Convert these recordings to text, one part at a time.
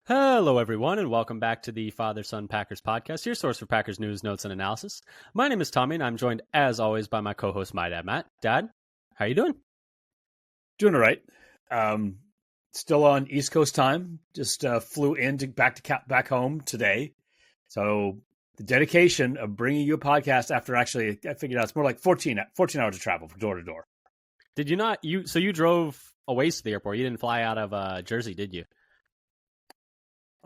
Hello, everyone, and welcome back to the Father-Son Packers podcast, your source for Packers news, notes, and analysis. My name is Tommy, and I'm joined, as always, by my co-host, my dad, Matt. Dad, how you doing? Doing all right. Still on East Coast time. Just flew back home today. So the dedication of bringing you a podcast after I figured out it's more like 14 hours of travel from door to door. Did you not? So you drove a ways to the airport. You didn't fly out of Jersey, did you?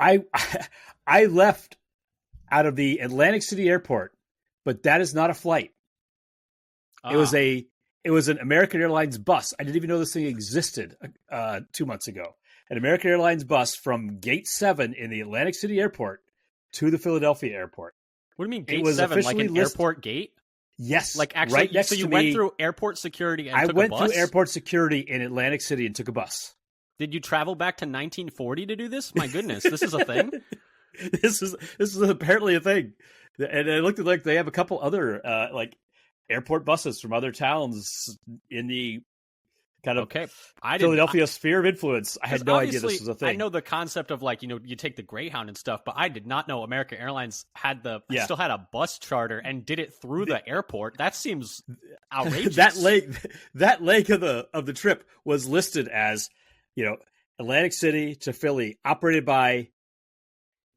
I left out of the Atlantic City airport, but that is not a flight. It was an American Airlines bus. I didn't even know this thing existed 2 months ago. An American Airlines bus from Gate 7 in the Atlantic City airport to the Philadelphia airport. What do you mean Gate 7? Like an airport gate? Yes. Like actually, right next so you to went me, through airport security and took a bus? I went through airport security in Atlantic City and took a bus. Did you travel back to 1940 to do this? My goodness, this is a thing? This is apparently a thing. And it looked like they have a couple other airport buses from other towns in the kind of Philadelphia sphere of influence. I had no idea this was a thing. I know the concept of you take the Greyhound and stuff, but I did not know American Airlines still had a bus charter and did it through the airport. That seems outrageous. that leg of the trip was listed as, Atlantic City to Philly, operated by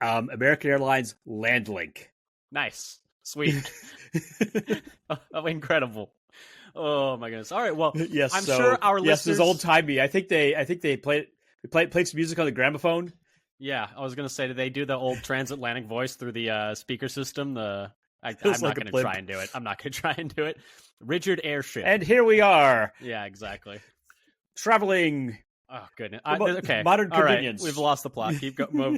American Airlines Landlink. Nice. Sweet. Incredible. Oh my goodness. All right. Well, yes, I'm sure our listeners. Yes, it's old timey. I think they played some music on the gramophone. Yeah, I was gonna say, did they do the old transatlantic voice through the speaker system? I'm not going to try and do it. I'm not going to try and do it. Rigid airship. And here we are. Yeah, exactly. Traveling. Oh goodness. Okay. Modern convenience. All right. We've lost the plot.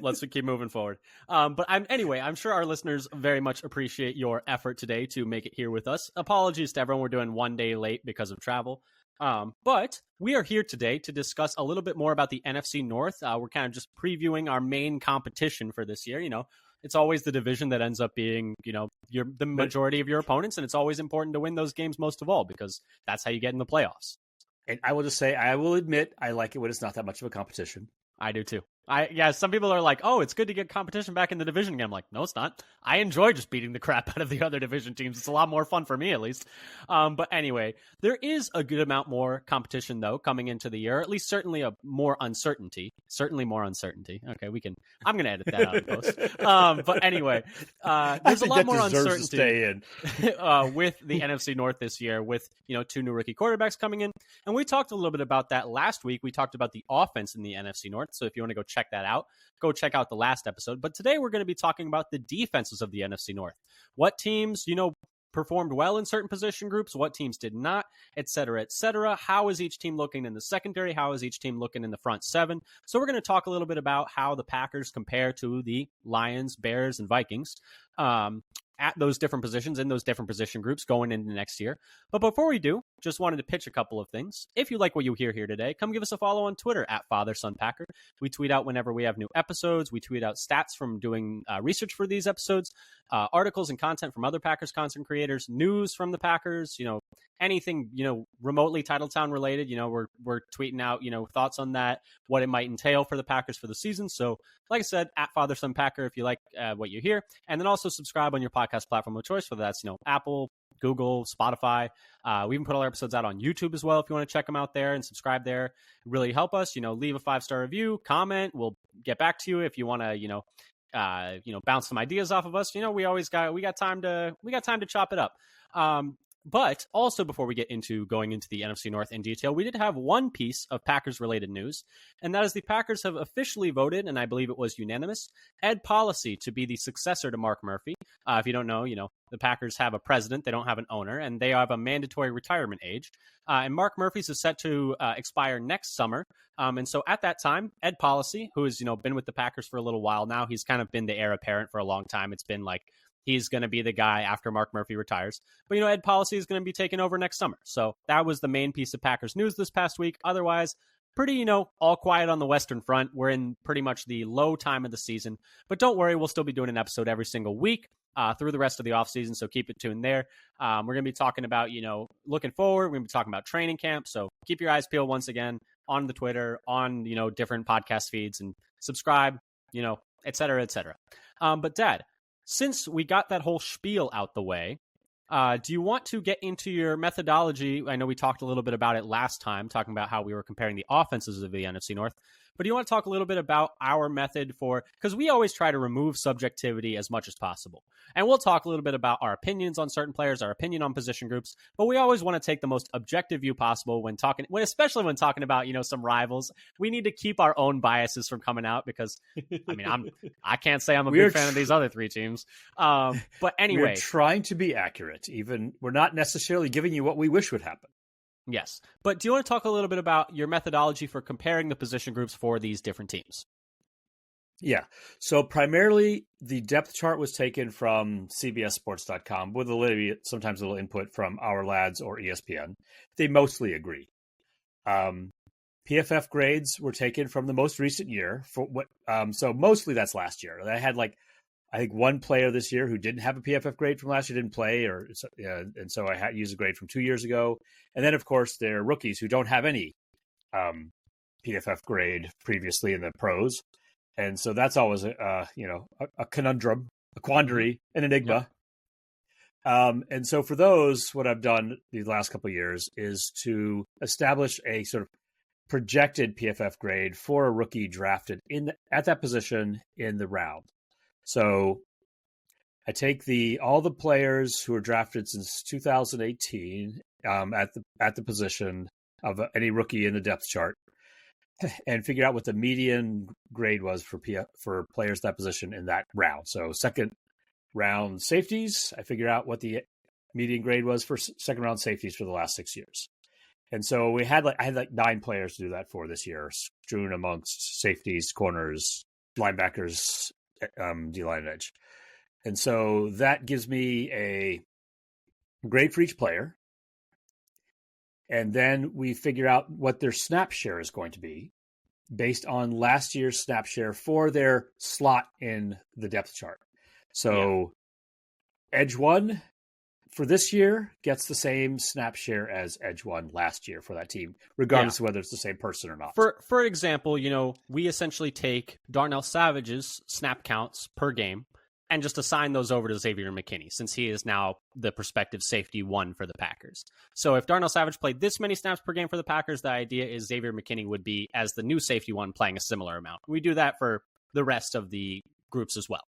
Let's keep moving forward. But I'm sure our listeners very much appreciate your effort today to make it here with us. Apologies to everyone. We're doing 1 day late because of travel. But we are here today to discuss a little bit more about the NFC North. We're kind of just previewing our main competition for this year. It's always the division that ends up being, the majority of your opponents, and it's always important to win those games most of all because that's how you get in the playoffs. And I will just say, I will admit, I like it when it's not that much of a competition. I do too. Some people are like, oh, it's good to get competition back in the division again. I'm like, no, it's not. I enjoy just beating the crap out of the other division teams. It's a lot more fun for me, at least. But anyway, there is a good amount more competition, though, coming into the year. At least certainly more uncertainty. Certainly more uncertainty. Okay, I'm going to edit that out in post. But anyway, there's a lot more uncertainty with the NFC North this year with, 2 new rookie quarterbacks coming in. And we talked a little bit about that last week. We talked about the offense in the NFC North. So if you want to go check that out, go check out the last episode. But today we're going to be talking about the defenses of the NFC North. What teams, performed well in certain position groups, what teams did not, et cetera, et cetera. How is each team looking in the secondary? How is each team looking in the front seven? So we're going to talk a little bit about how the Packers compare to the Lions, Bears, and Vikings at those different positions in those different position groups going into next year. But before we do, just wanted to pitch a couple of things. If you like what you hear here today, come give us a follow on Twitter at FatherSonPacker. We tweet out whenever we have new episodes. We tweet out stats from doing research for these episodes, articles and content from other Packers content creators, news from the Packers, anything, remotely Titletown related. We're tweeting out, thoughts on that, what it might entail for the Packers for the season. So like I said, at FatherSonPacker, if you like what you hear, and then also subscribe on your podcast platform of choice, whether that's, Apple, Google, Spotify. We even put all our episodes out on YouTube as well if you want to check them out there and subscribe there. Really help us. Leave a 5-star review, comment. We'll get back to you if you want to, bounce some ideas off of us. We got time to chop it up. But also, before we get into going into the NFC North in detail, we did have one piece of Packers-related news, and that is the Packers have officially voted, and I believe it was unanimous, Ed Policy to be the successor to Mark Murphy. If you don't know, the Packers have a president, they don't have an owner, and they have a mandatory retirement age. And Mark Murphy's is set to expire next summer. And so at that time, Ed Policy, who has, been with the Packers for a little while now, he's kind of been the heir apparent for a long time. It's been like, he's going to be the guy after Mark Murphy retires. But, Ed Policy is going to be taking over next summer. So that was the main piece of Packers news this past week. Otherwise, pretty, all quiet on the Western Front. We're in pretty much the low time of the season. But don't worry, we'll still be doing an episode every single week through the rest of the offseason. So keep it tuned there. We're going to be talking about, looking forward. We're going to be talking about training camp. So keep your eyes peeled once again on the Twitter, on, different podcast feeds, and subscribe. et cetera, et cetera. But Dad, since we got that whole spiel out the way, do you want to get into your methodology? I know we talked a little bit about it last time, talking about how we were comparing the offenses of the NFC North. But do you want to talk a little bit about our method because we always try to remove subjectivity as much as possible. And we'll talk a little bit about our opinions on certain players, our opinion on position groups, but we always want to take the most objective view possible especially when talking about, some rivals. We need to keep our own biases from coming out because, I can't say I'm a big fan of these other three teams. But anyway. We're trying to be accurate. Even we're not necessarily giving you what we wish would happen. Yes. But do you want to talk a little bit about your methodology for comparing the position groups for these different teams? Yeah. So primarily the depth chart was taken from CBSSports.com with sometimes a little input from Our Lads or ESPN. They mostly agree. PFF grades were taken from the most recent year. So mostly that's last year. I had I think one player this year who didn't have a PFF grade from last year didn't play, and so I had to use a grade from 2 years ago. And then, of course, there are rookies who don't have any PFF grade previously in the pros, and so that's always a conundrum, a quandary, an enigma. Yep. And so for those, what I've done these last couple of years is to establish a sort of projected PFF grade for a rookie drafted at that position in the round. So I take all the players who were drafted since 2018 at the position of any rookie in the depth chart and figure out what the median grade was for players that position in that round. So second round safeties, I figure out what the median grade was for second round safeties for the last 6 years. And so I had 9 players to do that for this year, strewn amongst safeties, corners, linebackers, D-line and edge. And so that gives me a grade for each player. And then we figure out what their snap share is going to be based on last year's snap share for their slot in the depth chart. So Edge 1 for this year gets the same snap share as Edge 1 last year for that team, regardless of whether it's the same person or not. For example, we essentially take Darnell Savage's snap counts per game and just assign those over to Xavier McKinney, since he is now the prospective safety 1 for the Packers. So if Darnell Savage played this many snaps per game for the Packers, the idea is Xavier McKinney would be, as the new safety 1, playing a similar amount. We do that for the rest of the groups as well.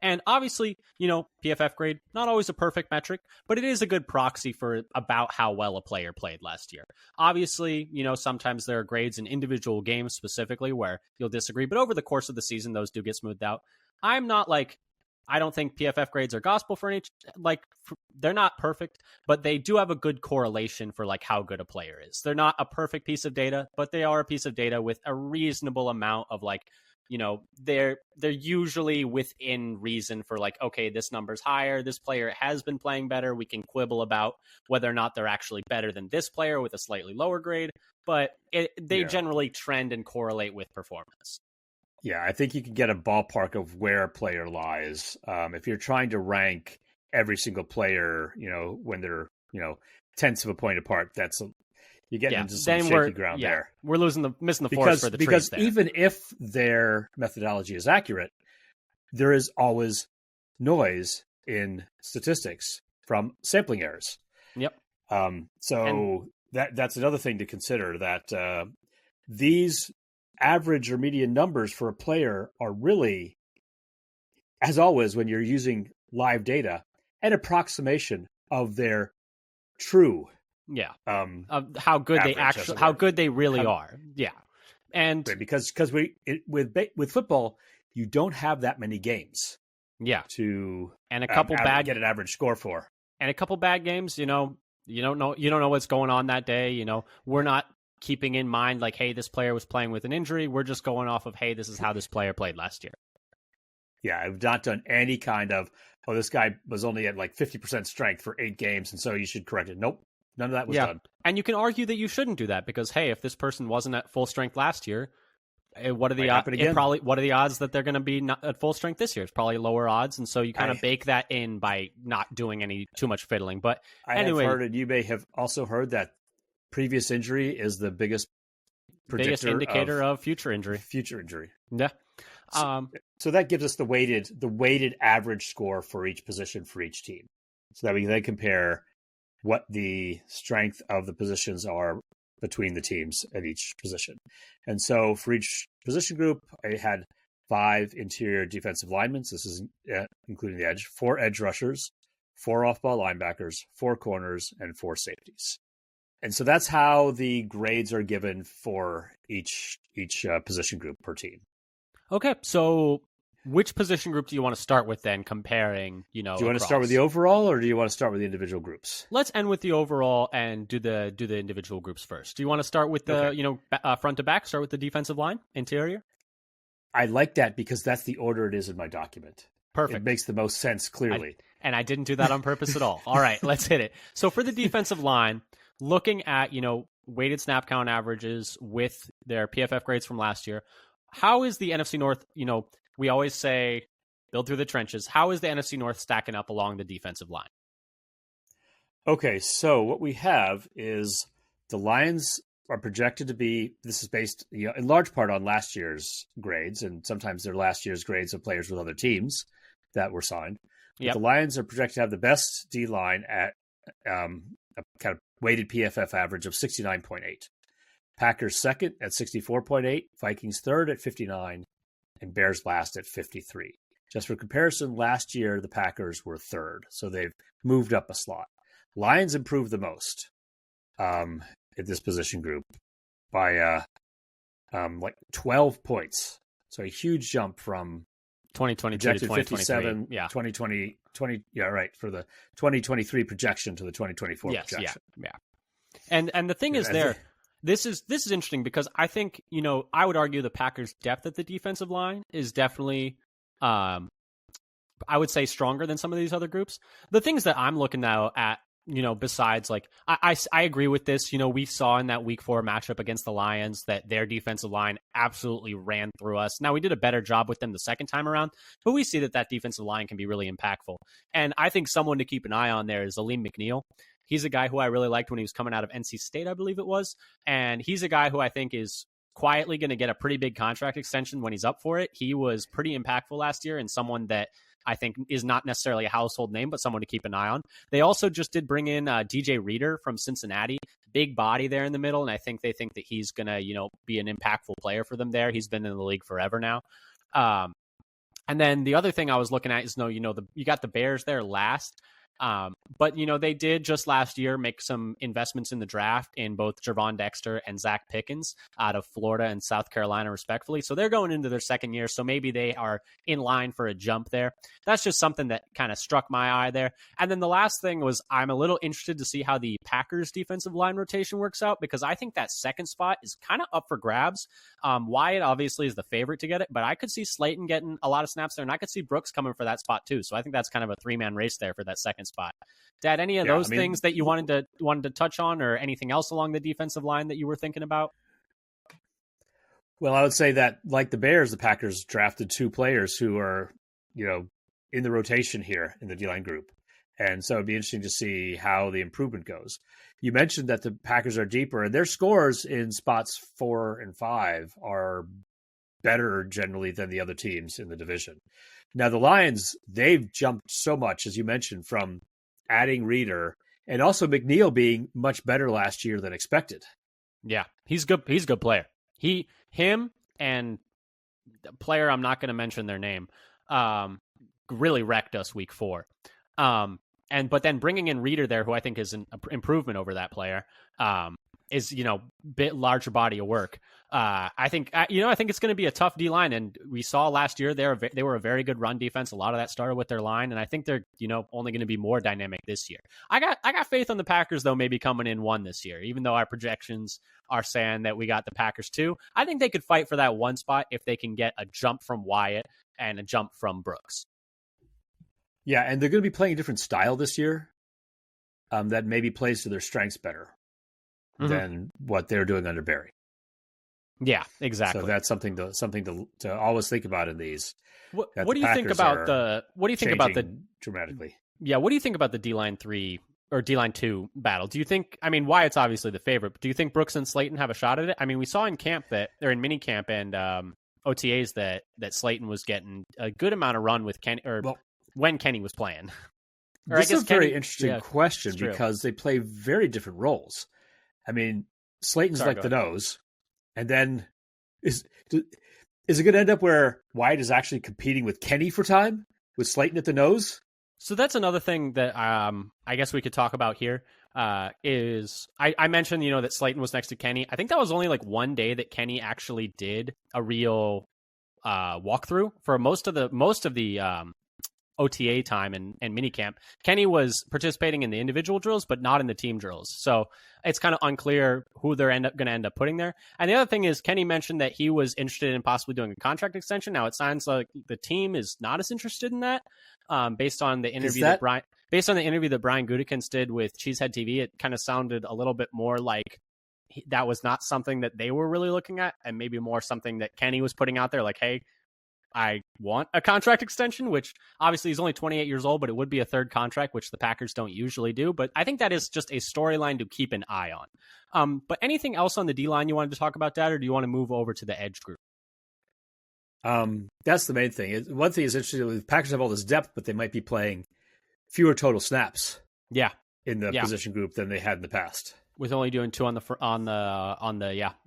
And obviously, PFF grade, not always a perfect metric, but it is a good proxy for about how well a player played last year. Obviously, sometimes there are grades in individual games specifically where you'll disagree, but over the course of the season, those do get smoothed out. I'm not I don't think PFF grades are gospel for they're not perfect, but they do have a good correlation for how good a player is. They're not a perfect piece of data, but they are a piece of data with a reasonable amount of they're usually within reason for okay, this number's higher, this player has been playing better. We can quibble about whether or not they're actually better than this player with a slightly lower grade, but they generally trend and correlate with performance. Yeah, I think you can get a ballpark of where a player lies. If you're trying to rank every single player, when they're, tenths of a point apart, you get into some shaky ground there. We're missing the forest for the trees there. Because even if their methodology is accurate, there is always noise in statistics from sampling errors. Yep. That's another thing to consider, that these average or median numbers for a player are really, as always, when you're using live data, an approximation of their true of how good they really are. Yeah. And because with football, you don't have that many games. Yeah. To and a couple get an average score for. And a couple bad games, you don't know what's going on that day. We're not keeping in mind hey, this player was playing with an injury. We're just going off of, hey, this is how this player played last year. Yeah, I've not done any kind of, this guy was only at 50% strength for 8 games, and so you should correct it. Nope, none of that was done. And you can argue that you shouldn't do that because, hey, if this person wasn't at full strength last year, what are the odds? What are the odds that they're going to be not at full strength this year? It's probably lower odds, and so you kind of bake that in by not doing too much fiddling. But anyway, I have heard, and you may have also heard, that previous injury is the biggest biggest indicator of future injury. Yeah. So that gives us the weighted average score for each position for each team, so that we can then compare what the strength of the positions are between the teams at each position. And so for each position group, I had 5 interior defensive linemen. This is including the edge, 4 edge rushers, 4 off-ball linebackers, 4 corners, and 4 safeties. And so that's how the grades are given for each position group per team. Okay, so which position group do you want to start with then, comparing, do you want to start with the overall, or do you want to start with the individual groups? Let's end with the overall and do the individual groups first. Do you want to start with the, front to back, start with the defensive line, interior? I like that because that's the order it is in my document. Perfect. It makes the most sense, clearly. And I didn't do that on purpose at all. All right, let's hit it. So for the defensive line, looking at, weighted snap count averages with their PFF grades from last year, how is the NFC North, we always say build through the trenches. How is the NFC North stacking up along the defensive line? Okay, so what we have is the Lions are projected to be, this is based in large part on last year's grades, and sometimes they're last year's grades of players with other teams that were signed. Yep. The Lions are projected to have the best D-line at a kind of weighted PFF average of 69.8. Packers second at 64.8, Vikings third at 59, and Bears last at 53. Just for comparison, last year the Packers were third, so they've moved up a slot. Lions improved the most at this position group by 12 points. So a huge jump from 2022 to 2023. Yeah. 2020, for the 2023 projection to the 2024 projection. Yeah. And the thing is this is interesting because I think, I would argue the Packers' depth at the defensive line is definitely I would say stronger than some of these other groups. The things that I'm looking now at, besides I agree with this. We saw in that week 4 matchup against the Lions that their defensive line absolutely ran through us. Now, we did a better job with them the second time around, but we see that defensive line can be really impactful. And I think someone to keep an eye on there is Aleem McNeil. He's a guy who I really liked when he was coming out of NC State, I believe it was. And he's a guy who I think is quietly going to get a pretty big contract extension when he's up for it. He was pretty impactful last year and someone that I think is not necessarily a household name, but someone to keep an eye on. They also just did bring in DJ Reader from Cincinnati, big body there in the middle. And I think they think that he's going to, be an impactful player for them there. He's been in the league forever now. And then the other thing I was looking at is, you got the Bears there last. But, they did just last year make some investments in the draft in both Gervon Dexter and Zach Pickens out of Florida and South Carolina, respectively. So they're going into their second year. So maybe they are in line for a jump there. That's just something that kind of struck my eye there. And then the last thing was I'm a little interested to see how the Packers defensive line rotation works out, because I think that second spot is kind of up for grabs. Wyatt obviously is the favorite to get it, but I could see Slayton getting a lot of snaps there, and I could see Brooks coming for that spot too. So I think that's kind of a 3-man race there for that second spot. Dad, any of those things that you wanted to touch on, or anything else along the defensive line that you were thinking about? Well, I would say that, like the Bears, the Packers drafted 2 players who are, in the rotation here in the D-line group. And so it'd be interesting to see how the improvement goes. You mentioned that the Packers are deeper, and their scores in spots 4 and 5 are better generally than the other teams in the division. Now, the Lions, they've jumped so much, as you mentioned, from adding Reader and also McNeil being much better last year than expected. Yeah, he's good. He's a good player. Him and a player, I'm not going to mention their name, really wrecked us week 4. But then bringing in Reader there, who I think is an improvement over that player, is, bit larger body of work. I think it's going to be a tough D line, and we saw last year they were a very good run defense. A lot of that started with their line, and I think they're only going to be more dynamic this year. I got faith on the Packers though, maybe coming in 1 this year, even though our projections are saying that we got the Packers 2. I think they could fight for that 1 spot if they can get a jump from Wyatt and a jump from Brooks. Yeah, and they're going to be playing a different style this year that maybe plays to their strengths better than what they're doing under Barry. Yeah, exactly. So that's something to always think about in these. What do you think about the dramatically? Yeah, what do you think about the D-line 3 or D-line 2 battle. Do you think, I mean, Wyatt's obviously the favorite, but do you think Brooks and Slayton have a shot at it? I mean, we saw in camp that, or in mini camp and OTAs that Slayton was getting a good amount of run with Kenny, or when Kenny was playing. Or this I guess is a very interesting question because they play very different roles. I mean, Slayton's the nose, and then is it going to end up where Wyatt is actually competing with Kenny for time with Slayton at the nose? So that's another thing that I guess we could talk about here. Is I mentioned that Slayton was next to Kenny. I think that was only like one day that Kenny actually did a real walkthrough for most of the OTA time and minicamp. Kenny was participating in the individual drills, but not in the team drills. So it's kind of unclear who they're going to end up putting there. And the other thing is Kenny mentioned that he was interested in possibly doing a contract extension. Now it sounds like the team is not as interested in that. Based on the interview that Brian Gutekunst did with Cheesehead TV, it kind of sounded a little bit more like that was not something that they were really looking at, and maybe more something that Kenny was putting out there, like, hey, I want a contract extension, which obviously he's only 28 years old, but it would be a third contract, which the Packers don't usually do. But I think that is just a storyline to keep an eye on. But anything else on the D-line you wanted to talk about, Dad, or do you want to move over to the edge group? That's the main thing. One thing is interesting, the Packers have all this depth, but they might be playing fewer total snaps. Yeah. In the position group than they had in the past. With only doing two on the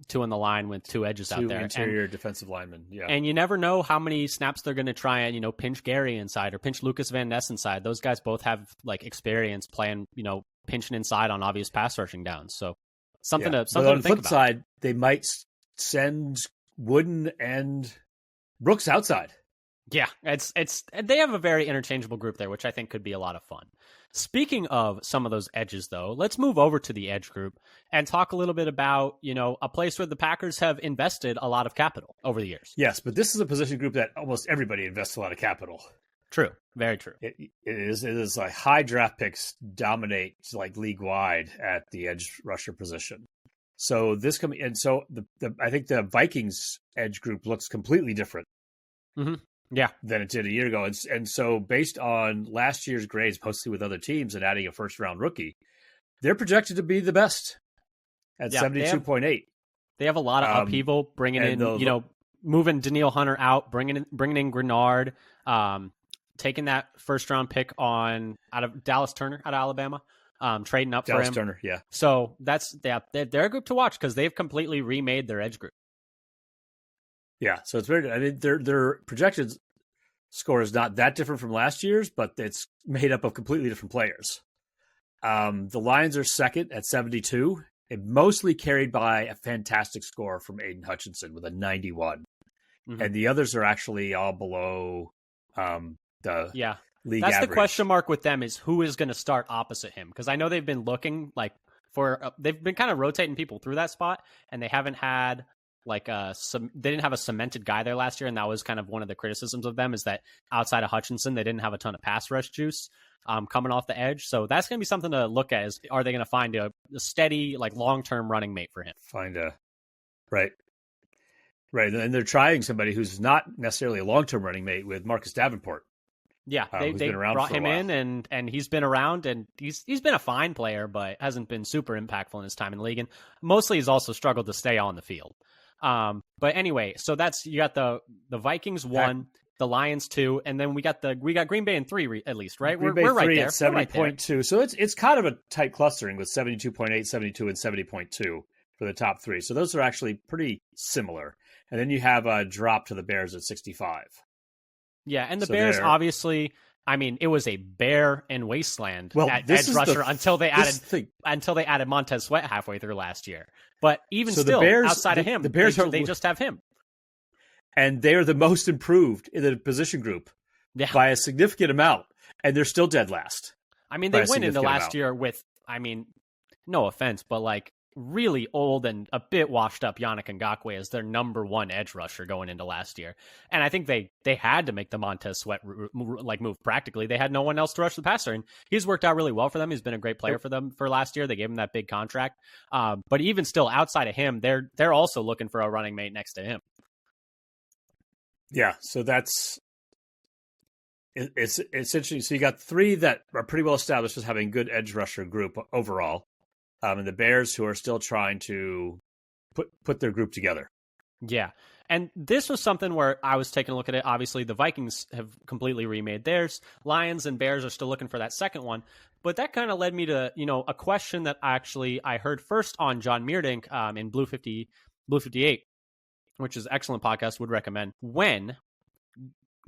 two on the line with two edges out there, interior defensive linemen. Yeah, and you never know how many snaps they're going to try and pinch Gary inside or pinch Lucas Van Ness inside. Those guys both have like experience playing pinching inside on obvious pass rushing downs. So something to think about. On the flip side, they might send Wooden and Brooks outside. Yeah, it's they have a very interchangeable group there, which I think could be a lot of fun. Speaking of some of those edges, though, let's move over to the edge group and talk a little bit about, a place where the Packers have invested a lot of capital over the years. Yes, but this is a position group that almost everybody invests a lot of capital. True. Very true. It is like high draft picks dominate like league wide at the edge rusher position. So I think the Vikings edge group looks completely different. Mm-hmm. Yeah, than it did a year ago. And so based on last year's grades, mostly with other teams and adding a first-round rookie, they're projected to be the best at 72.8. They have a lot of upheaval, bringing in, moving Danielle Hunter out, bringing in Grenard, taking that first-round pick out of Dallas Turner out of Alabama, trading up Dallas for him. Turner, yeah. So they're a group to watch because they've completely remade their edge group. Yeah, so it's very. I mean, their projected score is not that different from last year's, but it's made up of completely different players. The Lions are second at 72, and mostly carried by a fantastic score from Aiden Hutchinson with a 91, and the others are actually all below the league That's average. the question mark with them is who is going to start opposite him, because I know they've been looking they've been kind of rotating people through that spot, and they haven't had. They didn't have a cemented guy there last year, and that was kind of one of the criticisms of them is that outside of Hutchinson, they didn't have a ton of pass rush juice coming off the edge. So that's going to be something to look at is, are they going to find a steady, like long-term running mate for him? Right. And they're trying somebody who's not necessarily a long-term running mate with Marcus Davenport. Yeah, they brought him in, and he's been around, and he's been a fine player, but hasn't been super impactful in his time in the league. And mostly he's also struggled to stay on the field. But anyway, so you got the Vikings 1, the Lions 2, and then we got Green Bay in 3 at least, right? We're right there. At 70.2. So it's kind of a tight clustering with 72.8, 72, and 70.2 for the top 3. So those are actually pretty similar. And then you have a drop to the Bears at 65. Yeah, and the Bears obviously, I mean, it was a bare and wasteland at edge rusher until they added Montez Sweat halfway through last year. But even still, outside of him, the Bears they just have him. And they are the most improved in the position group by a significant amount, and they're still dead last. I mean, they went into last year with, no offense, but like really old and a bit washed up Yannick Ngakoue as their number 1 edge rusher going into last year. And I think they had to make the Montez Sweat move practically. They had no one else to rush the passer, and he's worked out really well for them. He's been a great player for them for last year. They gave him that big contract. But even still, outside of him, they're also looking for a running mate next to him. Yeah, so that's it's interesting. So you got three that are pretty well established as having good edge rusher group overall, and the Bears who are still trying to put their group together. Yeah. And this was something where I was taking a look at it. Obviously, the Vikings have completely remade theirs. Lions and Bears are still looking for that second one. But that kind of led me to, a question that I heard first on John Meerdink in Blue 58, which is an excellent podcast, would recommend. When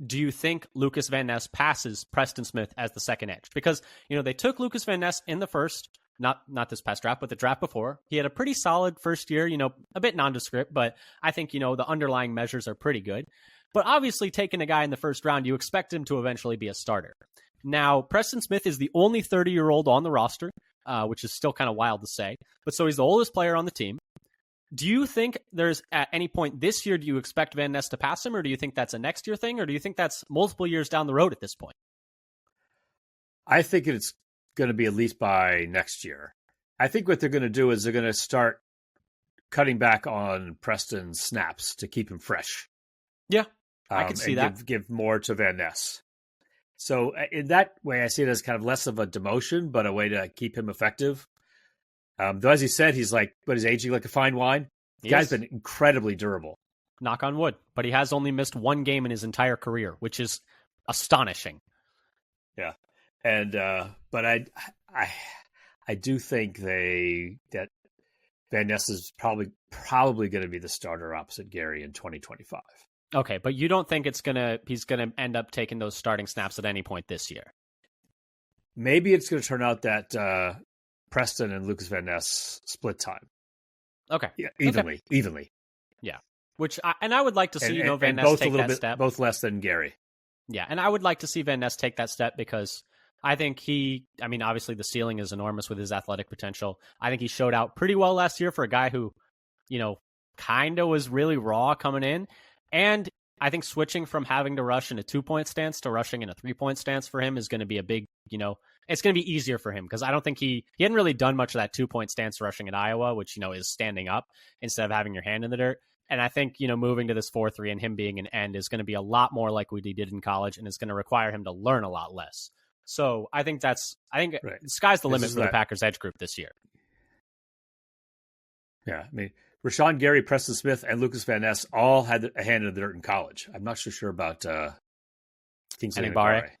do you think Lucas Van Ness passes Preston Smith as the second edge? Because, they took Lucas Van Ness in the first, not this past draft, but the draft before. He had a pretty solid first year, a bit nondescript, but I think, the underlying measures are pretty good. But obviously, taking a guy in the first round, you expect him to eventually be a starter. Now, Preston Smith is the only 30-year-old on the roster, which is still kind of wild to say. But so he's the oldest player on the team. Do you think there's at any point this year, do you expect Van Ness to pass him, or do you think that's a next year thing, or do you think that's multiple years down the road at this point? I think it's going to be at least by next year. I think what they're going to do is they're going to start cutting back on Preston's snaps to keep him fresh. Yeah, I can see that. Give more to Van Ness. So in that way, I see it as kind of less of a demotion, but a way to keep him effective. Though, as he said, he's aging like a fine wine. The guy's been incredibly durable. Knock on wood. But he has only missed one game in his entire career, which is astonishing. Yeah. And, but I do think that Van Ness is probably going to be the starter opposite Gary in 2025. Okay. But you don't think he's going to end up taking those starting snaps at any point this year? Maybe it's going to turn out that, Preston and Lucas Van Ness split time. Okay. Yeah, evenly. Yeah. I would like to see, Van Ness take that step. Both less than Gary. Yeah. And I would like to see Van Ness take that step because I think obviously the ceiling is enormous with his athletic potential. I think he showed out pretty well last year for a guy who, kind of was really raw coming in. And I think switching from having to rush in a 2-point stance to rushing in a 3-point stance for him is going to be a big, it's going to be easier for him because I don't think he hadn't really done much of that 2-point stance rushing at Iowa, which, is standing up instead of having your hand in the dirt. And I think, moving to this 4-3 and him being an end is going to be a lot more like what he did in college, and it's going to require him to learn a lot less. So I think right. The sky's the limit for the Packers edge group this year. Yeah. I mean, Rashawn Gary, Preston Smith, and Lucas Van Ness all had a hand in the dirt in college. I'm not so sure about Kingsley Enagbare.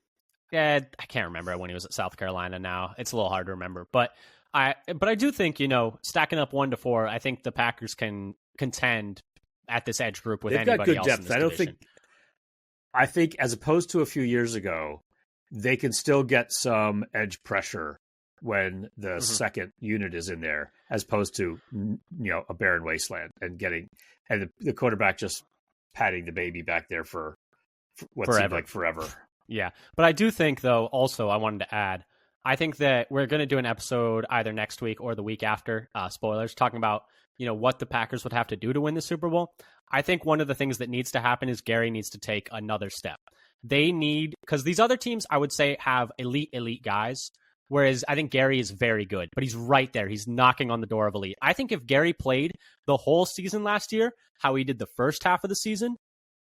Yeah, I can't remember when he was at South Carolina now. It's a little hard to remember. But I do think, stacking up 1 to 4, I think the Packers can contend at this edge group with anybody else in this division. I think as opposed to a few years ago, they can still get some edge pressure when the second unit is in there, as opposed to, a barren wasteland and the quarterback just patting the baby back there for what seemed like forever. Yeah. But I do think, though, also I wanted to add, I think that we're going to do an episode either next week or the week after, spoilers, talking about, what the Packers would have to do to win the Super Bowl. I think one of the things that needs to happen is Gary needs to take another step. Because these other teams, I would say, have elite guys, whereas I think Gary is very good, but he's right there. He's knocking on the door of elite. I think if Gary played the whole season last year, how he did the first half of the season,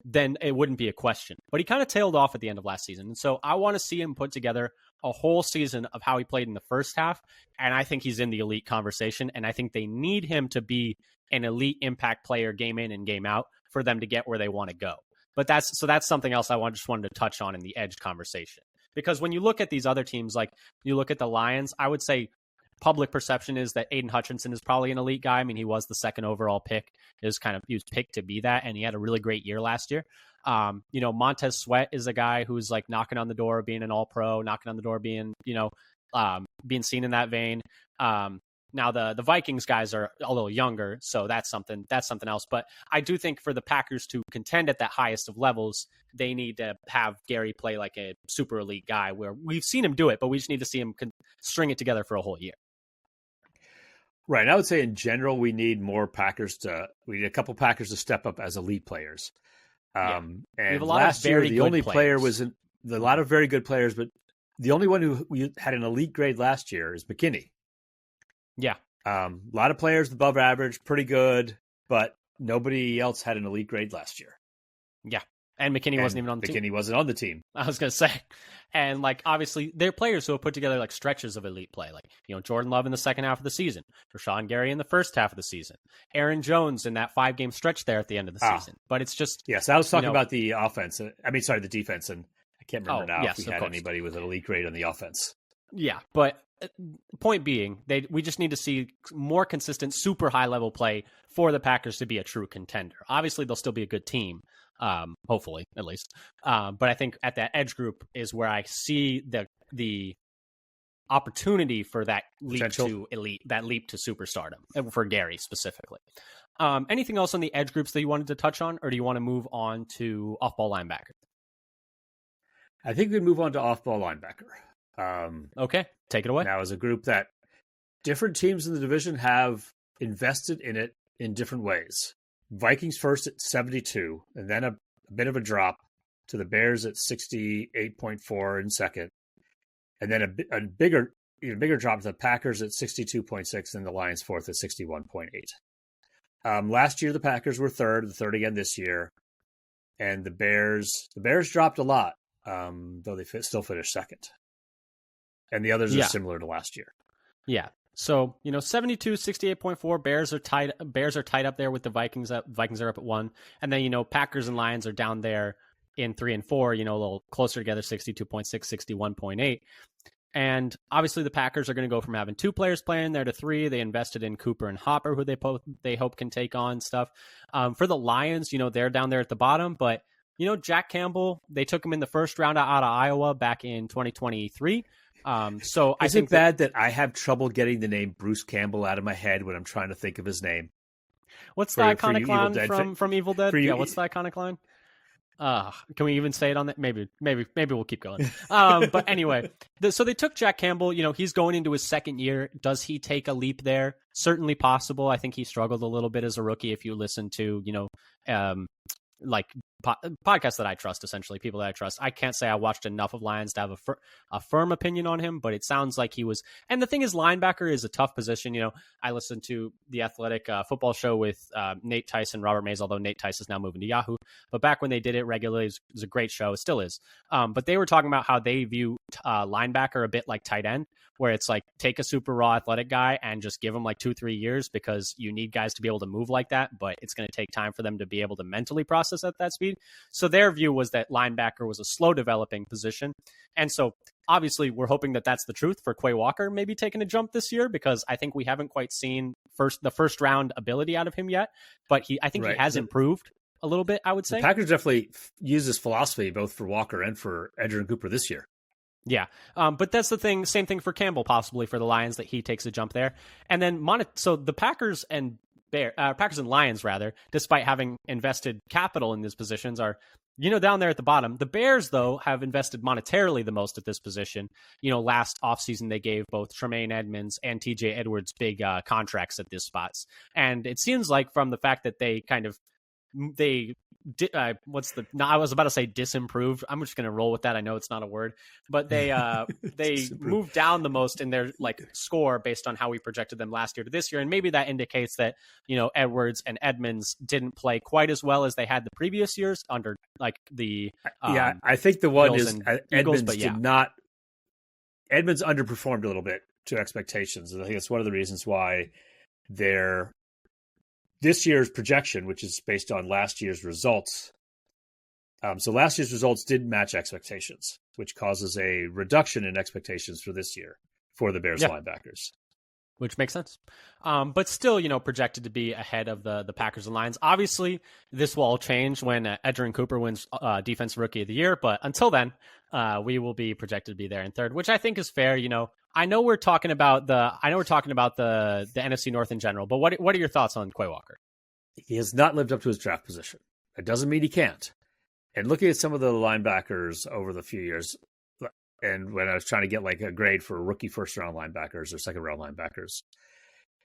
then it wouldn't be a question. But he kind of tailed off at the end of last season. And so I want to see him put together a whole season of how he played in the first half. And I think he's in the elite conversation. And I think they need him to be an elite impact player game in and game out for them to get where they want to go. But that's something else I just wanted to touch on in the edge conversation. Because when you look at these other teams, like you look at the Lions, I would say public perception is that Aiden Hutchinson is probably an elite guy. I mean, he was the second overall pick. He was picked to be that, and he had a really great year last year. Montez Sweat is a guy who's like knocking on the door of being an all-pro, knocking on the door of being, being seen in that vein. Now the Vikings guys are a little younger, so that's something else. But I do think for the Packers to contend at that highest of levels, they need to have Gary play like a super elite guy where we've seen him do it, but we just need to see him string it together for a whole year. Right. I would say in general, we need a couple Packers to step up as elite players. And last year, the only player was a lot of very good players, but the only one who had an elite grade last year is McKinney. Yeah. A lot of players above average, pretty good, but nobody else had an elite grade last year. Yeah. And McKinney wasn't even on the team. McKinney wasn't on the team. I was going to say. And like, obviously, they're players who have put together like stretches of elite play. Like, Jordan Love in the second half of the season, Rashawn Gary in the first half of the season, Aaron Jones in that 5-game stretch there at the end of the season. But it's just. Yes, I was talking about the offense. The defense. And I can't remember now if we had anybody with an elite grade on the offense. Yeah, but point being, we just need to see more consistent, super high level play for the Packers to be a true contender. Obviously, they'll still be a good team, hopefully at least. But I think at that edge group is where I see the opportunity for that leap to elite, that leap to superstardom for Gary specifically. Anything else on the edge groups that you wanted to touch on, or do you want to move on to off-ball linebacker? I think we move on to off-ball linebacker. Okay, take it away. Now, as a group that different teams in the division have invested in it in different ways. Vikings first at 72, and then a bit of a drop to the Bears at 68.4 in second, and then even bigger drop to the Packers at 62.6, and the Lions fourth at 61.8. Last year the Packers were third again this year, and the Bears dropped a lot, though they still finished second. And the others are similar to last year. Yeah. So, 72, 68.4, Bears are tied up there with the Vikings. Vikings are up at 1. And then, Packers and Lions are down there in 3 and 4, a little closer together, 62.6, 61.8. And obviously the Packers are going to go from having 2 players playing there to 3. They invested in Cooper and Hopper, who they hope can take on stuff. For the Lions, they're down there at the bottom, but Jack Campbell, they took him in the first round out of Iowa back in 2023. So I think bad that I have trouble getting the name Bruce Campbell out of my head when I'm trying to think of his name. What's the iconic line from Evil Dead? What's the iconic line? Can we even say it on that? Maybe we'll keep going. But anyway, so they took Jack Campbell. He's going into his second year. Does he take a leap there? Certainly possible. I think he struggled a little bit as a rookie. If you listen to, like podcasts that I trust, essentially people that I trust. I can't say I watched enough of Lions to have a firm opinion on him, but it sounds like he was. And the thing is, linebacker is a tough position. I listened to the Athletic football show with Nate Tice and Robert Mays, although Nate Tice is now moving to Yahoo. But back when they did it regularly, it was a great show. It still is. But they were talking about how they view linebacker a bit like tight end, where it's like take a super raw athletic guy and just give him like 2-3 years because you need guys to be able to move like that, but it's going to take time for them to be able to mentally process at that speed. So their view was that linebacker was a slow developing position. And so obviously we're hoping that that's the truth for Quay Walker maybe taking a jump this year, because I think we haven't quite seen the first round ability out of him yet, but I think he has improved a little bit, I would say. The Packers definitely use this philosophy both for Walker and for Edgerrin Cooper this year. Yeah. But that's the thing. Same thing for Campbell, possibly for the Lions, that he takes a jump there. And then so the Packers and Lions, despite having invested capital in these positions, are, down there at the bottom. The Bears, though, have invested monetarily the most at this position. Last offseason, they gave both Tremaine Edmonds and TJ Edwards big contracts at these spots. And it seems like from the fact that I was about to say disimproved. I'm just going to roll with that. I know it's not a word, but they moved down the most in their score based on how we projected them last year to this year. And maybe that indicates that, Edwards and Edmonds didn't play quite as well as they had the previous years under the, I think the one Bills is and Edmonds Eagles, Edmonds underperformed a little bit to expectations. And I think it's one of the reasons why this year's projection, which is based on last year's results. So last year's results didn't match expectations, which causes a reduction in expectations for this year for the Bears linebackers. Which makes sense. But still, projected to be ahead of the Packers and Lions. Obviously, this will all change when Edgerrin Cooper wins Defensive Rookie of the Year. But until then, we will be projected to be there in third, which I think is fair. I know we're talking about the NFC North in general, but what are your thoughts on Quay Walker? He has not lived up to his draft position. That doesn't mean he can't. And looking at some of the linebackers over the few years, and when I was trying to get a grade for rookie first-round linebackers or second-round linebackers,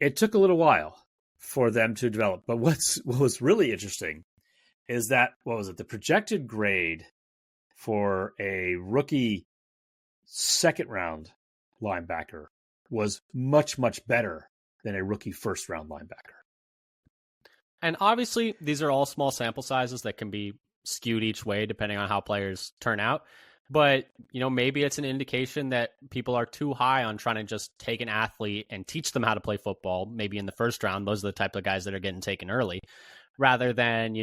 it took a little while for them to develop. But what was really interesting is that, the projected grade for a rookie second-round linebacker was much, much better than a rookie first-round linebacker. And obviously, these are all small sample sizes that can be skewed each way depending on how players turn out. But, maybe it's an indication that people are too high on trying to just take an athlete and teach them how to play football, maybe in the first round. Those are the type of guys that are getting taken early, rather than,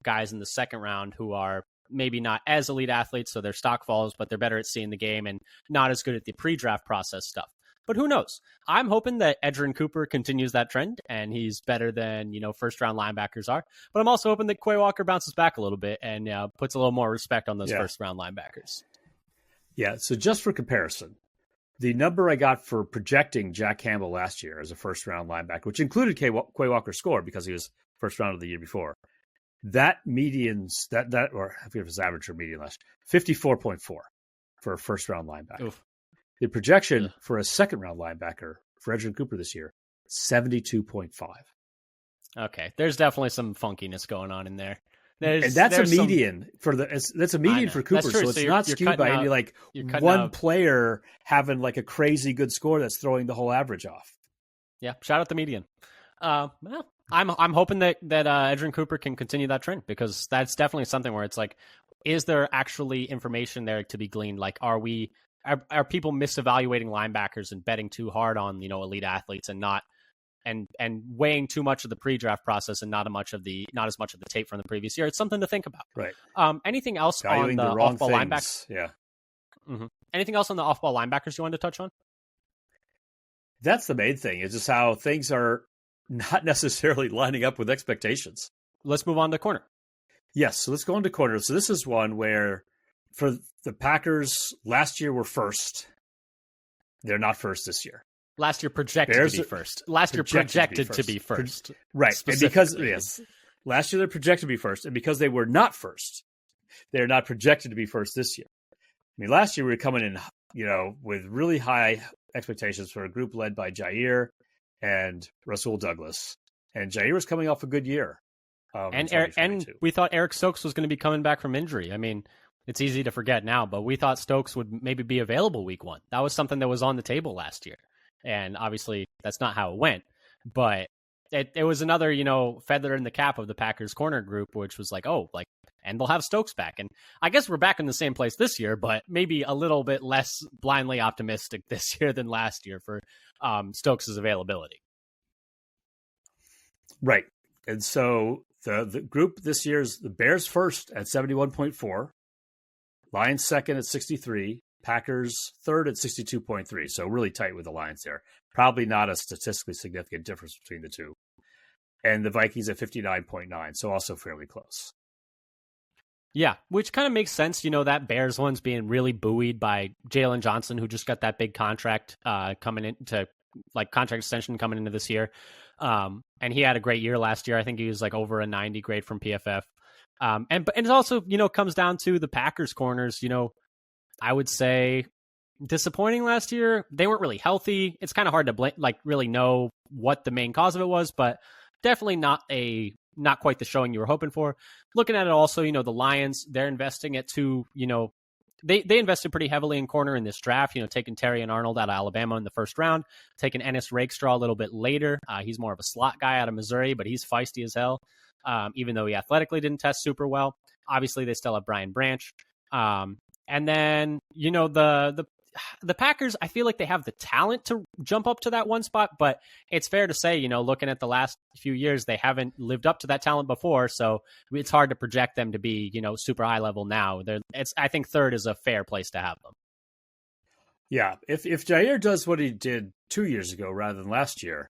guys in the second round who are maybe not as elite athletes, so their stock falls, but they're better at seeing the game and not as good at the pre-draft process stuff. But who knows? I'm hoping that Edgerrin Cooper continues that trend, and he's better than, first-round linebackers are. But I'm also hoping that Quay Walker bounces back a little bit and puts a little more respect on those first-round linebackers. Yeah, so just for comparison, the number I got for projecting Jack Campbell last year as a first-round linebacker, which included Quay Walker's score because he was first round of the year before, that median's, or I forget if it was average or median last year, 54.4 for a first-round linebacker. Oof. The projection for a second-round linebacker for Edgerrin Cooper this year, 72.5. Okay, there's definitely some funkiness going on in there. And that's a median that's a median for Cooper, so it's not skewed by any one player having like a crazy good score that's throwing the whole average off. Yeah, shout out the median. Well, I'm hoping that Edgerrin Cooper can continue that trend, because that's definitely something where it's like, is there actually information there to be gleaned? Like, are people misevaluating linebackers and betting too hard on elite athletes and not and weighing too much of the pre-draft process and not as much of the tape from the previous year? It's something to think about. Right. Anything else Valuing on the off-ball linebackers? Yeah. Mm-hmm. Anything else on the off-ball linebackers you wanted to touch on? That's the main thing. It's just how things are not necessarily lining up with expectations. Let's move on to corner. Yes, so let's go into corner. So this is one where for the Packers last year were first. They're not first this year. Last year projected to be first. Last year projected to be first. Right. And because last year they're projected to be first, and because they were not first, they're not projected to be first this year. I mean, last year we were coming in, with really high expectations for a group led by Jair and Rasul Douglas. And Jair was coming off a good year. And we thought Eric Stokes was going to be coming back from injury. I mean, it's easy to forget now, but we thought Stokes would maybe be available week 1. That was something that was on the table last year. And obviously that's not how it went, but it was another, feather in the cap of the Packers corner group, which was like, and they'll have Stokes back. And I guess we're back in the same place this year, but maybe a little bit less blindly optimistic this year than last year for Stokes' availability. Right. And so the group this year is the Bears first at 71.4, Lions second at 63, Packers third at 62.3. So really tight with the Lions there. Probably not a statistically significant difference between the two. And the Vikings at 59.9. So also fairly close. Yeah, which kind of makes sense. That Bears one's being really buoyed by Jalen Johnson, who just got that big contract coming into contract extension coming into this year. And he had a great year last year. I think he was over a 90 grade from PFF. And it also, comes down to the Packers corners. I would say disappointing last year. They weren't really healthy. It's kind of hard to really know what the main cause of it was, but definitely not quite the showing you were hoping for. Looking at it also, the Lions, they're investing at they invested pretty heavily in corner in this draft, taking Terry and Arnold out of Alabama in the first round, taking Ennis Rakestraw a little bit later. He's more of a slot guy out of Missouri, but he's feisty as hell, even though he athletically didn't test super well. Obviously, they still have Brian Branch. And then, the Packers, I feel like they have the talent to jump up to that one spot, but it's fair to say, looking at the last few years, they haven't lived up to that talent before. So it's hard to project them to be, super high level now. I think third is a fair place to have them. Yeah. If Jair does what he did 2 years ago rather than last year,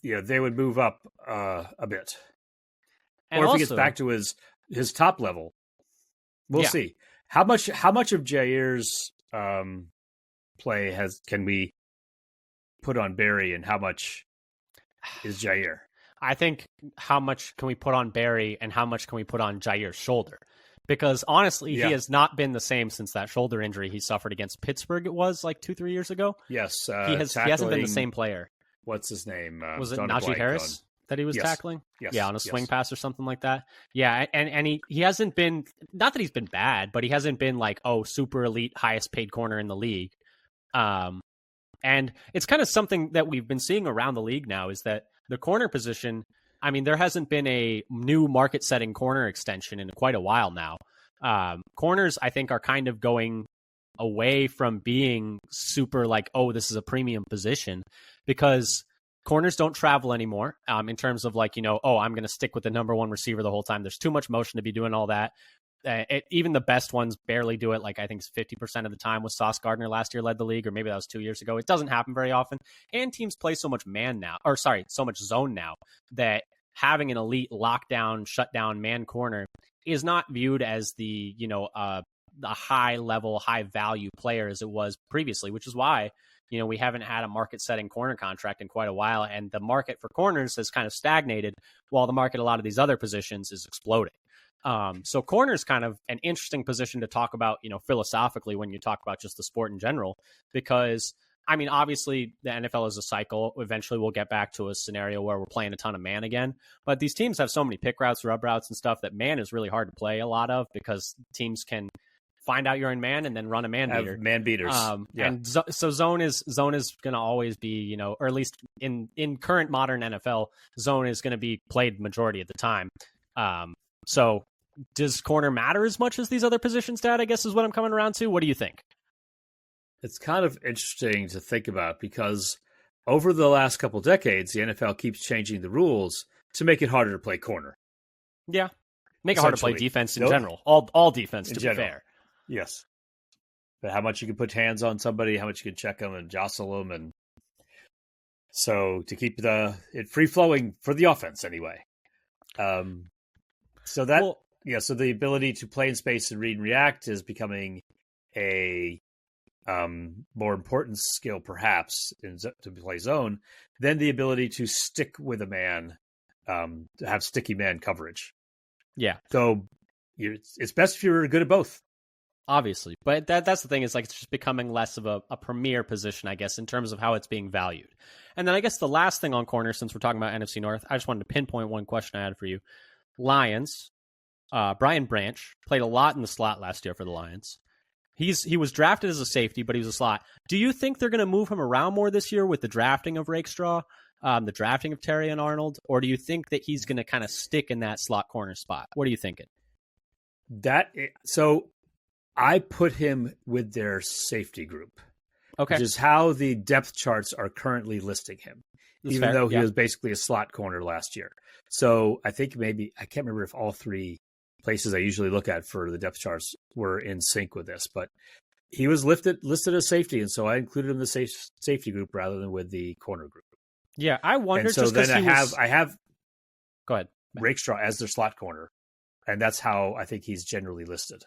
they would move up a bit. And or if he gets back to his top level, we'll see. How much of Jair's play can we put on Barry, and how much is Jair? I think how much can we put on Barry and how much can we put on Jair's shoulder? Because honestly, he has not been the same since that shoulder injury he suffered against Pittsburgh. It was 2-3 years ago. Yes, he hasn't been the same player. What's his name? Was it Najee Harris that he was tackling? Yes. Yeah, on a swing pass or something like that. Yeah, and he hasn't been, not that he's been bad, but he hasn't been super elite, highest paid corner in the league. And it's kind of something that we've been seeing around the league now, is that the corner position, I mean, there hasn't been a new market-setting corner extension in quite a while now. Corners, I think, are kind of going away from being super like, oh, this is a premium position, because corners don't travel anymore in terms of like, oh, I'm going to stick with the number one receiver the whole time. There's too much motion to be doing all that. Even the best ones barely do it. Like I think 50% of the time was Sauce Gardner last year led the league, or maybe that was 2 years ago. It doesn't happen very often. And teams play so much so much zone now, that having an elite lockdown, shutdown man corner is not viewed as the high level, high value player as it was previously, which is why, we haven't had a market setting corner contract in quite a while. And the market for corners has kind of stagnated while the market, a lot of these other positions, is exploding. So corner is kind of an interesting position to talk about, philosophically, when you talk about just the sport in general, because I mean, obviously the NFL is a cycle. Eventually we'll get back to a scenario where we're playing a ton of man again, but these teams have so many pick routes, rub routes and stuff that man is really hard to play a lot of, because teams can find out you're in man and then run a man beater. Man beaters. And so zone is going to always be, or at least in current modern NFL, zone is going to be played majority of the time. So does corner matter as much as these other positions, Dad? I guess is what I'm coming around to. What do you think? It's kind of interesting to think about, because over the last couple decades, the NFL keeps changing the rules to make it harder to play corner. Yeah. Make it harder to play defense in general. All defense, to be fair. Yes. But how much you can put hands on somebody, how much you can check them and jostle them. And so to keep it free flowing for the offense anyway. So the ability to play in space and read and react is becoming a more important skill, perhaps, to play zone, than the ability to stick with a man, to have sticky man coverage. Yeah. So it's best if you're good at both. Obviously. But that's the thing, is like it's just becoming less of a premier position, I guess, in terms of how it's being valued. And then I guess the last thing on corner, since we're talking about NFC North, I just wanted to pinpoint one question I had for you. Lions, Brian Branch played a lot in the slot last year for the Lions. He was drafted as a safety, but he was a slot. Do you think they're going to move him around more this year with the drafting of Rakestraw, the drafting of Terry and Arnold, or do you think that he's going to kind of stick in that slot corner spot? What are you thinking? So I put him with their safety group, okay, which is how the depth charts are currently listing him, That's even fair. though he was basically a slot corner last year. So I think maybe, I can't remember if all three places I usually look at for the depth charts were in sync with this, but he was listed as safety, and so I included him in the safety group rather than with the corner group. Yeah, I wonder. And so just then I have go ahead, Rakestraw as their slot corner, and that's how I think he's generally listed.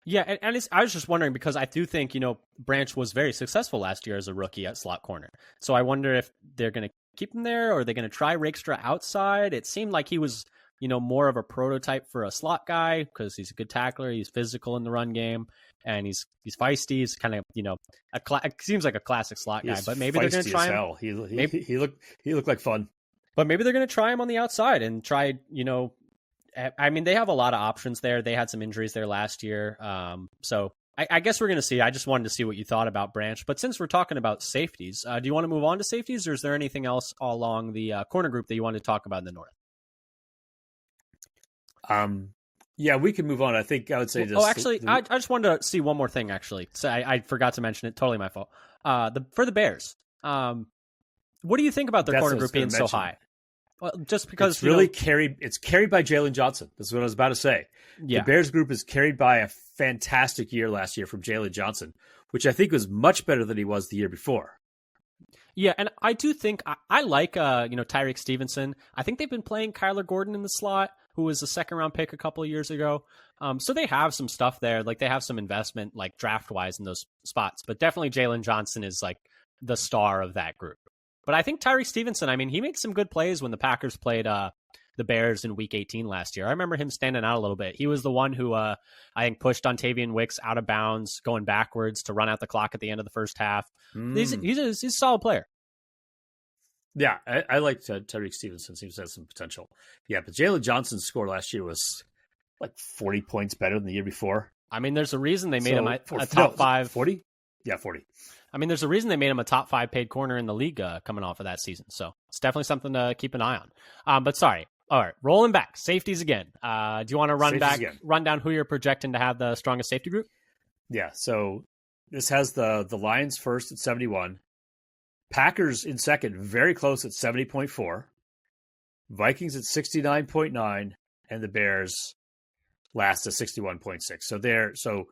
Yeah, and I was just wondering, because I do think, Branch was very successful last year as a rookie at slot corner. So I wonder if they're going to keep him there, or are they going to try Rakestraw outside? It seemed like he was, more of a prototype for a slot guy, because he's a good tackler, he's physical in the run game, and he's feisty. He's kind of, it seems like a classic slot guy. But maybe they're going to try him. He looked like fun. But maybe they're going to try him on the outside and try, I mean, they have a lot of options there. They had some injuries there last year. So I guess we're going to see. I just wanted to see what you thought about Branch. But since we're talking about safeties, do you want to move on to safeties, or is there anything else along the corner group that you want to talk about in the North? Yeah, we can move on. I think I would say this. Oh, actually, I just wanted to see one more thing, actually. So I forgot to mention it. Totally my fault. For the Bears, what do you think about their corner group being so high? Well, just because it's really carried. It's carried by Jalen Johnson. That's what I was about to say. Yeah. The Bears group is carried by a fantastic year last year from Jalen Johnson, which I think was much better than he was the year before. Yeah, and I do think I like Tyreek Stevenson. I think they've been playing Kyler Gordon in the slot, who was a second-round pick a couple of years ago. So they have some stuff there. Like, they have some investment, like, draft-wise in those spots. But definitely Jalen Johnson is, like, the star of that group. But I think Tyreek Stevenson, I mean, he makes some good plays when the Packers played the Bears in Week 18 last year. I remember him standing out a little bit. He was the one who, I think, pushed Dontavian Wicks out of bounds, going backwards to run out the clock at the end of the first half. He's a solid player. Yeah, I like Tyreek Stevenson. Seems to have some potential. Yeah, but Jalen Johnson's score last year was like 40 points better than the year before. I mean, there's a reason they made him a top 5. 40? Yeah, 40. I mean, there's a reason they made him a top 5 paid corner in the league coming off of that season. So it's definitely something to keep an eye on. But sorry. All right, rolling back. Safeties again. Do you want to run down who you're projecting to have the strongest safety group? Yeah, so this has the Lions first at 71. Packers in second, very close at 70.4. Vikings at 69.9. And the Bears last at 61.6. So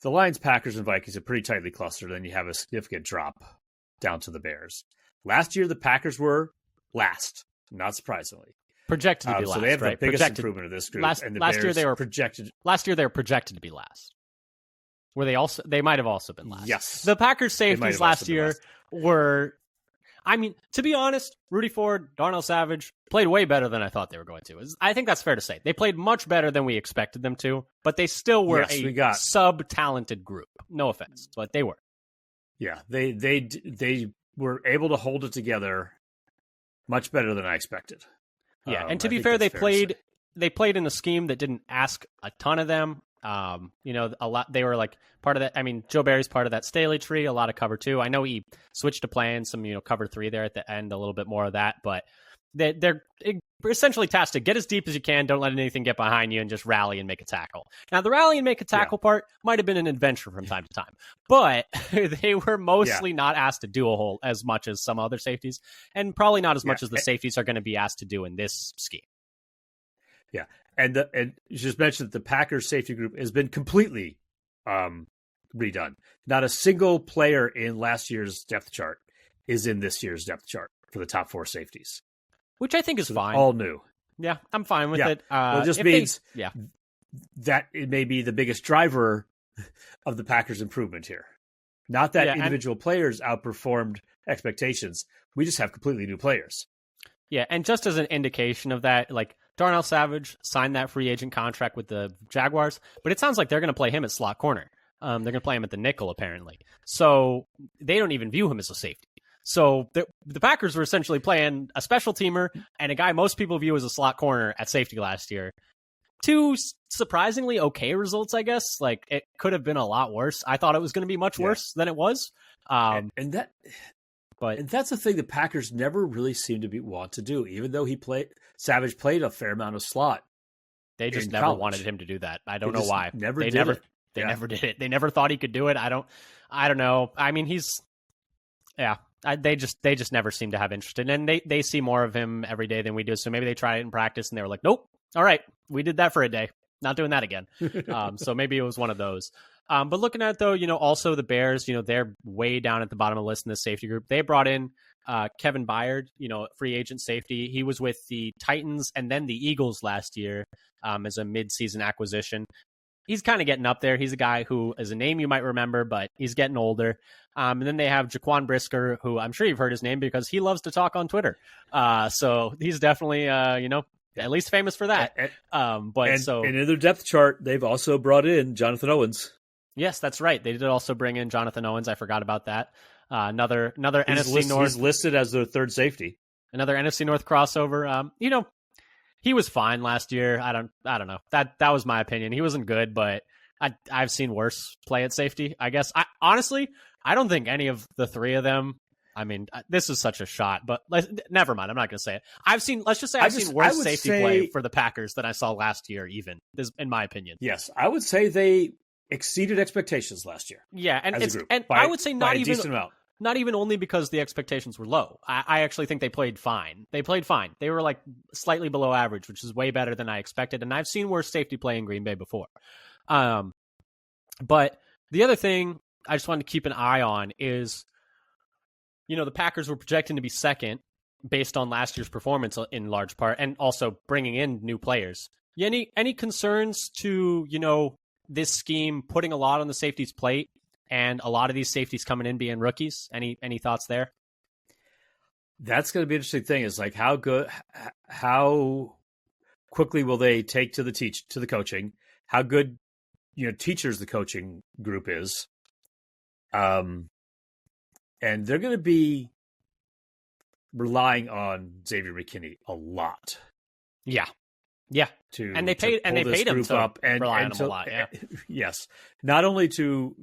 the Lions, Packers, and Vikings are pretty tightly clustered, and you have a significant drop down to the Bears. Last year, the Packers were last, not surprisingly. Projected to be last, so they have right? the biggest improvement of this group. Last year they were projected. Last year they were projected to be last. Were they also? They might have also been last. Yes. The Packers safeties last year were. I mean, to be honest, Rudy Ford, Darnell Savage played way better than I thought they were going to. I think that's fair to say. They played much better than we expected them to, but they still were a sub-talented group. No offense, but they were. Yeah, they were able to hold it together much better than I expected. Yeah, and to be fair, they played in a scheme that didn't ask a ton of them. A lot. They were like part of that. I mean, Joe Barry's part of that Staley tree. A lot of cover 2. I know he switched to playing some, cover 3 there at the end. A little bit more of that, but they're essentially tasked to get as deep as you can. Don't let anything get behind you, and just rally and make a tackle. Now, the rally and make a tackle part might have been an adventure from time to time, but they were mostly not asked to do a whole as much as some other safeties, and probably not as much as the safeties are going to be asked to do in this scheme. Yeah. And you just mentioned that the Packers safety group has been completely redone. Not a single player in last year's depth chart is in this year's depth chart for the top 4 safeties. Which I think is fine. All new. Yeah, I'm fine with it. Well, it just means that it may be the biggest driver of the Packers' improvement here. Not that individual players outperformed expectations. We just have completely new players. Yeah, and just as an indication of that, like Darnell Savage signed that free agent contract with the Jaguars, but it sounds like they're going to play him at slot corner. They're going to play him at the nickel, apparently. So they don't even view him as a safety. So the Packers were essentially playing a special teamer and a guy most people view as a slot corner at safety last year. 2 surprisingly okay results, I guess. Like, it could have been a lot worse. I thought it was going to be much worse than it was. And that's the thing the Packers never really seem to want to do, even though Savage played a fair amount of slot. They just never wanted him to do that. I don't know why. They never did it. They never thought he could do it. I don't know. I mean, they just never seem to have interest in it. And they see more of him every day than we do. So maybe they tried it in practice and they were like, nope. All right. We did that for a day. Not doing that again. So maybe it was one of those. But looking at it, though, also the Bears, they're way down at the bottom of the list in this safety group. They brought in Kevin Byard, free agent safety. He was with the Titans and then the Eagles last year as a mid-season acquisition. He's kind of getting up there. He's a guy who is a name you might remember, but he's getting older. And then they have Jaquan Brisker, who I'm sure you've heard his name because he loves to talk on Twitter. So he's definitely, at least famous for that. And in their depth chart, they've also brought in Jonathan Owens. Yes, that's right. They did also bring in Jonathan Owens. I forgot about that. Another NFC North. He's listed as their third safety. Another NFC North crossover. He was fine last year. I don't know. That was my opinion. He wasn't good, but I've seen worse play at safety, I guess. Honestly, I don't think any of the 3 of them. I mean, this is such a shot, but never mind. I'm not going to say it. I've seen worse safety play for the Packers than I saw last year, even, in my opinion. Yes, I would say they exceeded expectations last year. Yeah, and I would say not even only because the expectations were low. I actually think they played fine. They were like slightly below average, which is way better than I expected. And I've seen worse safety play in Green Bay before. But the other thing I just wanted to keep an eye on is, the Packers were projecting to be second based on last year's performance in large part, and also bringing in new players. Any concerns to, this scheme putting a lot on the safeties' plate and a lot of these safeties coming in being rookies? Any thoughts there? That's going to be an interesting thing. Is like how quickly will they take to the coaching? How good, teachers the coaching group is. And they're going to be relying on Xavier McKinney a lot. Yeah. Yeah, to and they to paid and pull they this paid him group to up and rely on and him a to lot. Yeah, yes, not only to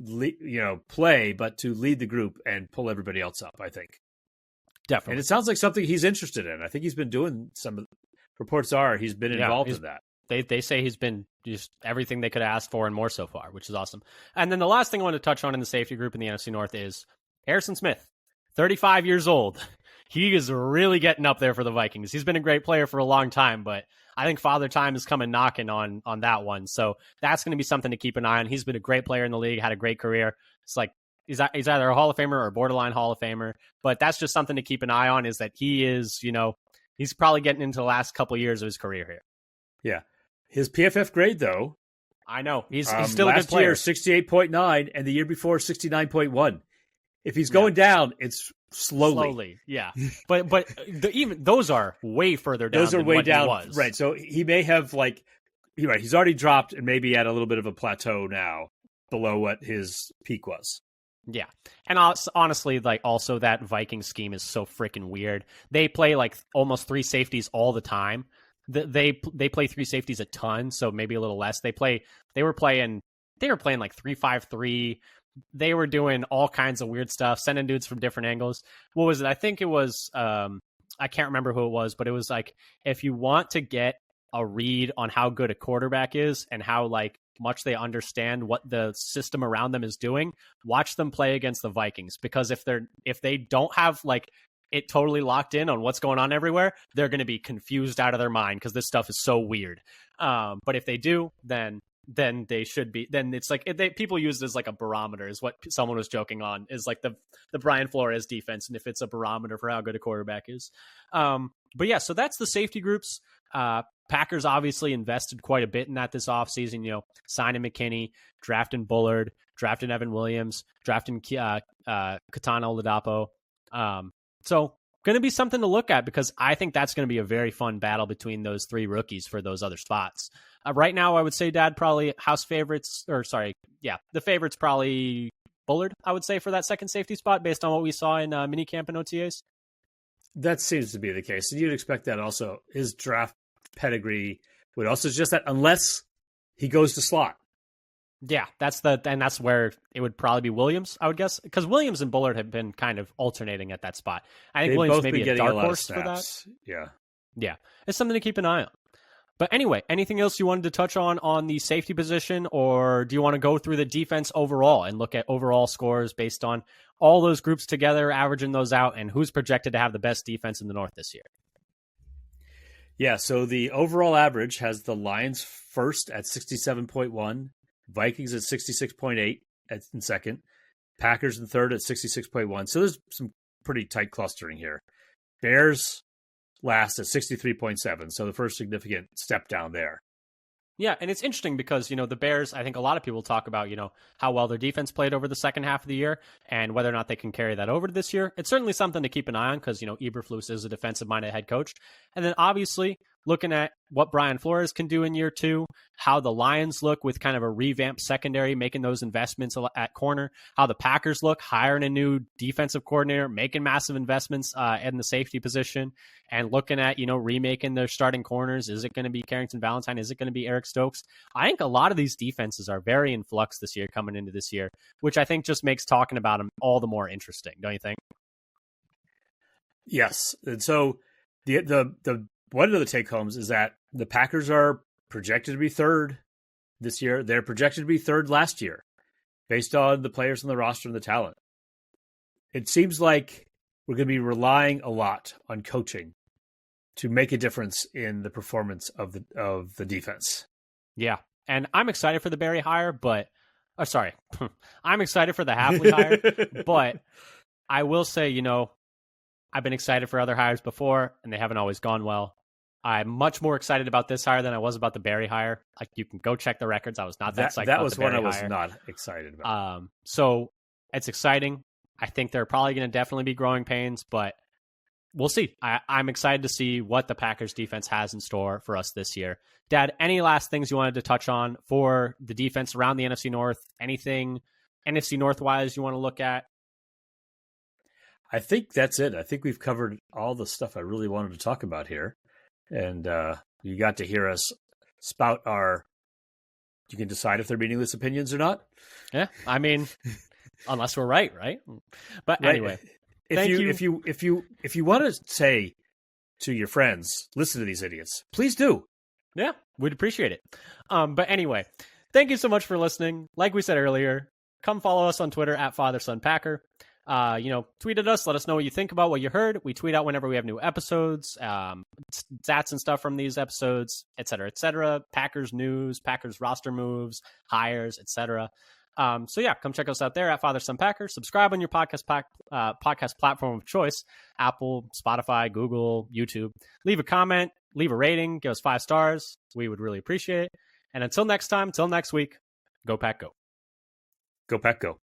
play, but to lead the group and pull everybody else up. I think, and definitely. it sounds like something he's interested in. I think he's been doing some. Reports are he's been Yeah, involved in that. they say he's been just everything they could ask for and more so far, which is awesome. And then the last thing I want to touch on in the safety group in the NFC North is Harrison Smith, 35 years old. He is really getting up there for the Vikings. He's been a great player for a long time, but I think Father Time is coming knocking on that one. So that's going to be something to keep an eye on. He's been a great player in the league, had a great career. It's like he's either a Hall of Famer or a borderline Hall of Famer, but that's just something to keep an eye on, is that he is, he's probably getting into the last couple of years of his career here. Yeah. His PFF grade, though, I know. He's still a good last player. year, 68.9, and the year before, 69.1. If he's going down, it's slowly. Yeah. But even those are way further down. Those are way down. He was. Right. So he may have he's already dropped and maybe at a little bit of a plateau now below what his peak was. Yeah. And honestly, also that Viking scheme is so freaking weird. They play almost three safeties all the time. They play three safeties a ton, so maybe a little less. They were playing 3-5-3. They were doing all kinds of weird stuff, sending dudes from different angles. What was it? I think it was I can't remember who it was, but it was if you want to get a read on how good a quarterback is and how much they understand what the system around them is doing, watch them play against the Vikings, because if they don't have it totally locked in on what's going on everywhere, they're going to be confused out of their mind because this stuff is so weird. But if they do, then they should be. Then it's people use it as a barometer, is what someone was joking on, is the Brian Flores defense, and if it's a barometer for how good a quarterback is. But yeah, so that's the safety groups. Packers obviously invested quite a bit in that this offseason, signing McKinney, drafting Bullard, drafting Evan Williams, drafting Katana Oladapo. So going to be something to look at, because I think that's going to be a very fun battle between those three rookies for those other spots. Right now, I would say, Dad, probably the favorite's probably Bullard, I would say, for that second safety spot based on what we saw in minicamp and OTAs. That seems to be the case. And you'd expect that also. His draft pedigree would also suggest that, unless he goes to slot. Yeah, that's where it would probably be Williams, I would guess, because Williams and Bullard have been kind of alternating at that spot. I think Williams may be a dark horse for that. Yeah, it's something to keep an eye on. But anyway, anything else you wanted to touch on the safety position, or do you want to go through the defense overall and look at overall scores based on all those groups together, averaging those out, and who's projected to have the best defense in the North this year? Yeah, so the overall average has the Lions first at 67.1, Vikings at 66.8 in second, Packers in third at 66.1. So there's some pretty tight clustering here. Bears last at 63.7, so the first significant step down there. Yeah, and it's interesting because, the Bears, I think a lot of people talk about, how well their defense played over the second half of the year and whether or not they can carry that over to this year. It's certainly something to keep an eye on because, Eberflus is a defensive-minded head coach. And then obviously looking at what Brian Flores can do in year two, how the Lions look with kind of a revamped secondary, making those investments at corner, how the Packers look, hiring a new defensive coordinator, making massive investments in the safety position, and looking at, remaking their starting corners. Is it going to be Carrington Valentine? Is it going to be Eric Stokes? I think a lot of these defenses are very in flux this year, coming into this year, which I think just makes talking about them all the more interesting, don't you think? Yes. And so the one of the take-homes is that the Packers are projected to be third this year. They're projected to be third last year based on the players on the roster and the talent. It seems like we're going to be relying a lot on coaching to make a difference in the performance of the defense. Yeah, and I'm excited for the Barry hire, but I'm excited for the Hafley hire, but I will say, I've been excited for other hires before, and they haven't always gone well. I'm much more excited about this hire than I was about the Barry hire. You can go check the records. I was not that psyched. That was one I was hire. Not excited about. So it's exciting. I think they're probably going to definitely be growing pains, but we'll see. I'm excited to see what the Packers defense has in store for us this year. Dad, any last things you wanted to touch on for the defense around the NFC North? Anything NFC North-wise you want to look at? I think that's it. I think we've covered all the stuff I really wanted to talk about here. And You got to hear us spout our. You can decide if they're meaningless opinions or not. Yeah, I mean, unless we're right? But Right. anyway, If you want to say to your friends, listen to these idiots, please do. Yeah, we'd appreciate it. But anyway, thank you so much for listening. Like we said earlier, come follow us on Twitter at FatherSonPacker. Tweet at us. Let us know what you think about what you heard. We tweet out whenever we have new episodes, stats and stuff from these episodes, et cetera, et cetera. Packers news, Packers roster moves, hires, et cetera. So yeah, come check us out there at FatherSonPacker. Subscribe on your podcast platform of choice: Apple, Spotify, Google, YouTube. Leave a comment, leave a rating, give us 5 stars. We would really appreciate it. And until next time, until next week, go Pack, go. Go Pack, go.